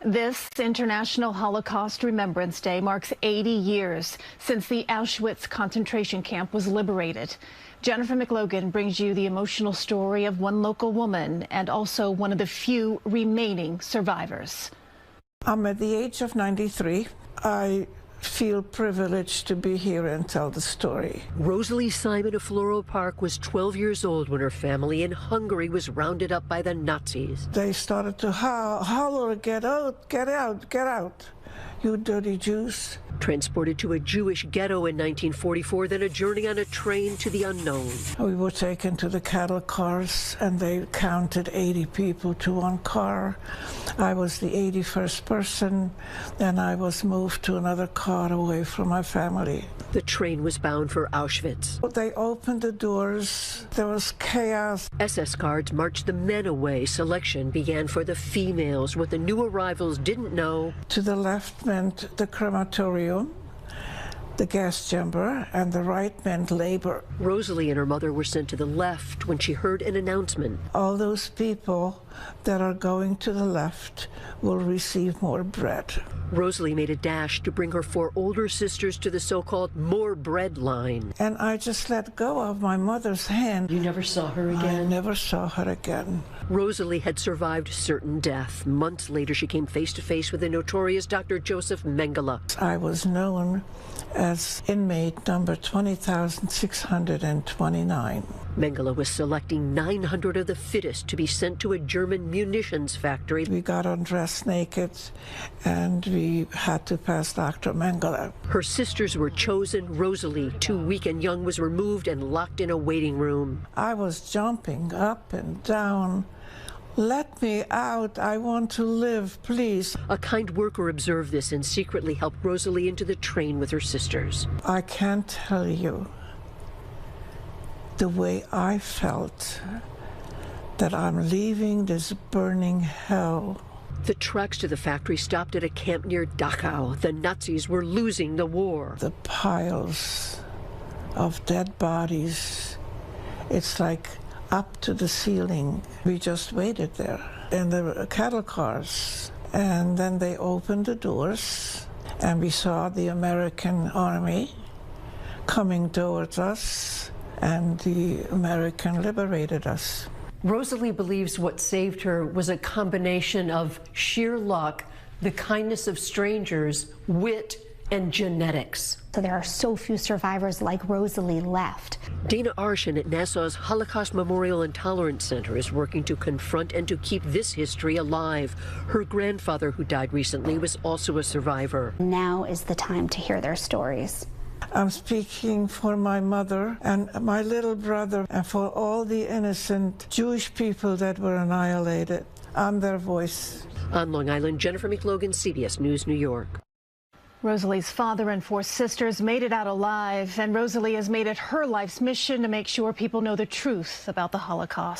This International Holocaust Remembrance Day marks 80 years since the Auschwitz concentration camp was liberated. Jennifer McLogan brings you the emotional story of one local woman and also one of the few remaining survivors. I'm at the age of 93. I feel privileged to be here and tell the story. Rosalie Simon of Floral Park was 12 years old when her family in Hungary was rounded up by the Nazis. They started to holler, "Get out, get out, get out, you dirty Jews." Transported to a Jewish ghetto in 1944, then a journey on a train to the unknown. We were taken to the cattle cars, and they counted 80 people to one car. I was the 81st person, and I was moved to another car away from my family. The train was bound for Auschwitz. They opened the doors. There was chaos. SS guards marched the men away. Selection began for the females. What the new arrivals didn't know. To the left meant the crematorium, the gas chamber, and the right meant labor. Rosalie and her mother were sent to the left when she heard an announcement. All those people that are going to the left will receive more bread. Rosalie made a dash to bring her 4 older sisters to the so-called more bread line. And I just let go of my mother's hand. You never saw her again? I never saw her again. Rosalie had survived certain death. Months later, she came face to face with the notorious Dr. Joseph Mengele. I was known as inmate number 20,629. Mengele was selecting 900 of the fittest to be sent to a German munitions factory. We got undressed naked, and we had to pass Dr. Mengele. Her sisters were chosen. Rosalie, too weak and young, was removed and locked in a waiting room. I was jumping up and down. "Let me out. I want to live, please." A kind worker observed this and secretly helped Rosalie into the train with her sisters. I can't tell you the way I felt that I'm leaving this burning hell. The tracks to the factory stopped at a camp near Dachau. The Nazis were losing the war. The piles of dead bodies, it's like up to the ceiling. We just waited there in the cattle cars, and then they opened the doors, and we saw the American army coming towards us, and the American liberated us. Rosalie believes what saved her was a combination of sheer luck, the kindness of strangers, wit, and genetics. So there are so few survivors like Rosalie left. Dana Arschin at Nassau's Holocaust Memorial and Tolerance Center is working to confront and to keep this history alive. Her grandfather, who died recently, was also a survivor. Now is the time to hear their stories. I'm speaking for my mother and my little brother and for all the innocent Jewish people that were annihilated. I'm their voice. On Long Island, Jennifer McLogan, CBS News, New York. Rosalie's father and 4 sisters made it out alive, and Rosalie has made it her life's mission to make sure people know the truth about the Holocaust.